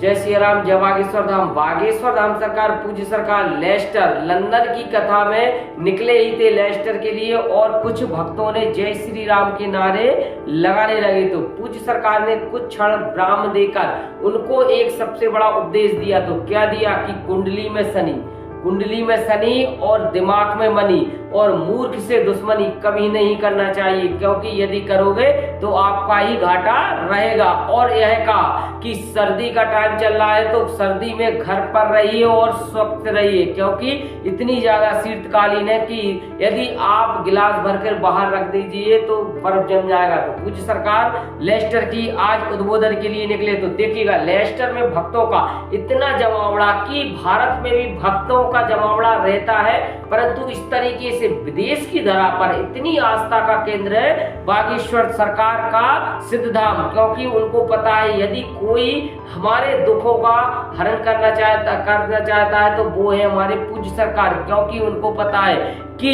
जय श्री राम, जय बागेश्वर धाम। बागेश्वर धाम सरकार, पूज्य सरकार लेस्टर लंदन की कथा में निकले ही थे लेस्टर के लिए, और कुछ भक्तों ने जय श्री राम के नारे लगाने लगे। तो पूज्य सरकार ने कुछ क्षण विराम देकर उनको एक सबसे बड़ा उपदेश दिया। तो क्या दिया कि कुंडली में शनि और दिमाग में मनी, और मूर्ख से दुश्मनी कभी नहीं करना चाहिए, क्योंकि यदि करोगे तो आपका ही घाटा रहेगा। और यह कहा कि सर्दी का टाइम चल रहा है तो सर्दी में घर पर रहिए और स्वस्थ रहिए, क्योंकि इतनी ज्यादा शीतकालीन है कि यदि आप गिलास भरकर बाहर रख दीजिए तो बर्फ जम जाएगा। तो पूज्य सरकार लेस्टर की आज उद्बोधन के लिए निकले। तो देखिएगा, लेस्टर में भक्तों का इतना जमावड़ा कि भारत में भी भक्तों का जमावड़ा रहता है, परंतु इस तरीके से विदेश की धरा पर इतनी आस्था का केंद्र है बागेश्वर सरकार का सिद्धधाम, क्योंकि उनको पता है यदि कोई हमारे दुखों का हरण करना चाहता है तो वो है हमारे पूज्य सरकार, क्योंकि उनको पता है कि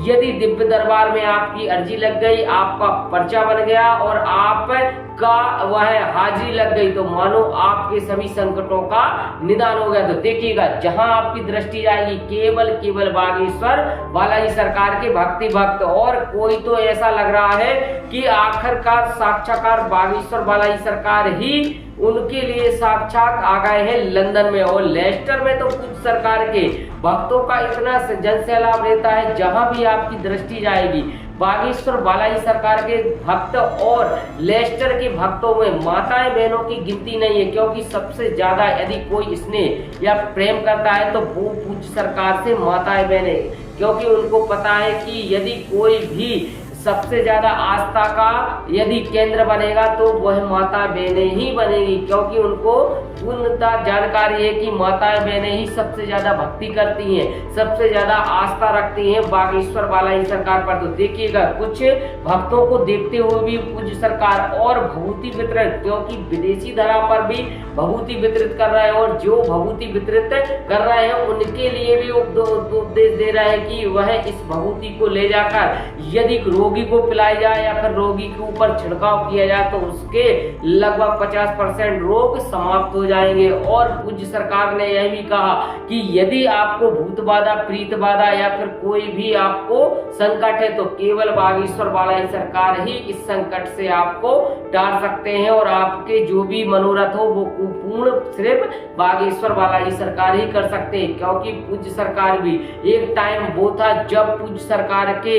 यदि दिव्य दरबार में आपकी अर्जी लग गई, आपका पर्चा बन गया और आपका वह हाजिरी लग गई, तो मानो आपके सभी संकटों का निदान हो गया। तो देखिएगा, जहां आपकी दृष्टि जाएगी केवल बागेश्वर बालाजी सरकार के भक्ति भक्त, और कोई तो ऐसा लग रहा है कि आखिरकार साक्षात्कार बागेश्वर बालाजी सरकार ही उनके लिए साक्षात आ गए हैं लंदन में। और लेस्टर में तो पूज्य सरकार के भक्तों का इतना जनसैलाब रहता है, जहां भी आपकी दृष्टि जाएगी बागेश्वर बालाजी सरकार के भक्त और लेस्टर के भक्तों में माताएं बहनों की गिनती नहीं है, क्योंकि सबसे ज्यादा यदि कोई स्नेह या प्रेम करता है तो वो पूज्य सरकार से माताएं बहनें, क्योंकि उनको पता है कि यदि कोई भी सबसे ज्यादा आस्था का यदि केंद्र बनेगा तो वह माता बहनें ही बनेगी, क्योंकि उनको पूर्णतः जानकारी है कि माताएं बहनें ही सबसे ज्यादा भक्ति करती हैं, सबसे ज्यादा आस्था रखती हैं बागेश्वर बालाजी सरकार पर। तो देखिएगा, कुछ भक्तों को देखते हुए भी पूज्य सरकार और भभूति वितरण, क्योंकि विदेशी धरा पर भी भभूति वितरित कर रहे हैं, और जो भभूति वितरित कर रहे हैं उनके लिए भी उपदेश दे रहे हैं कि वह इस भभूति को ले जाकर यदि रोगी को पिलाई जाए या फिर रोगी के ऊपर छिड़काव किया जाए तो उसके लगभग 50% रोग समाप्त हो जाएंगे। और पूज्य सरकार ने यह भी कहा कि यदि आपको भूत बाधा, प्रीत बाधा या फिर कोई भी आपको संकट है तो केवल बागेश्वर बालाजी सरकार ही इस संकट से आपको टाल सकते हैं, और आपके जो भी मनोरथ हो वो पूर्ण सिर्फ बागेश्वर बालाजी सरकार ही कर सकते हैं। क्योंकि पूज्य सरकार भी एक टाइम वो था जब पूज्य सरकार के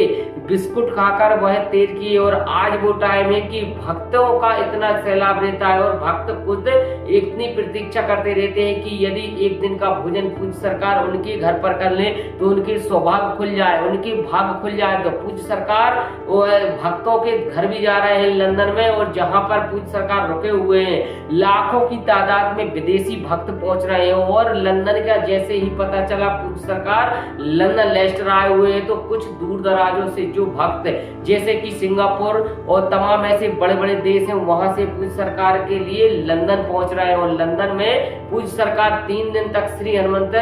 बिस्कुट खाकर वह तेज किए, और आज वो टाइम है कि भक्तों का इतना सैलाब रहता है और भक्त खुद इतनी प्रतीक्षा करते रहते हैं कि यदि एक दिन का भोजन पूज्य सरकार उनके घर पर कर ले तो उनके सौभाग्य खुल जाए, उनके भाग्य खुल जाए। तो पूज्य सरकार भक्तों के घर भी जा रहे हैं लंदन में, और जहां पर पूज्य सरकार रुके हुए हैं लाखों की तादाद में विदेशी भक्त पहुंच रहे हैं। और लंदन का जैसे ही पता चला पूज्य सरकार लंदन लेस्टर आए हुए हैं, तो कुछ दूर दराजों से जो भक्त जैसे कि सिंगापुर और तमाम ऐसे बड़े बड़े देश हैं, वहां से पूज्य सरकार के लिए लंदन पहुंच रहे हैं। और लंदन में पूज्य सरकार 3 दिन तक श्री हनुमंत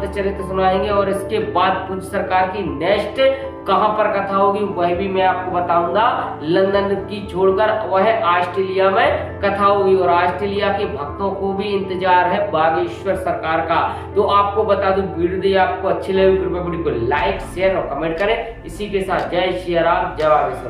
चरित्र सुनाएंगे, और इसके बाद पूज्य सरकार की नेक्स्ट कहां पर कथा होगी वह भी मैं आपको बताऊंगा। लंदन की छोड़कर वह ऑस्ट्रेलिया में कथा होगी, और ऑस्ट्रेलिया के भक्तों को भी इंतजार है बागेश्वर सरकार का। तो आपको बता दूं, वीडियो आपको अच्छी लगी कृपया वीडियो को लाइक, शेयर और कमेंट करें। इसी के साथ जय श्री राम, जय बागेश्वर।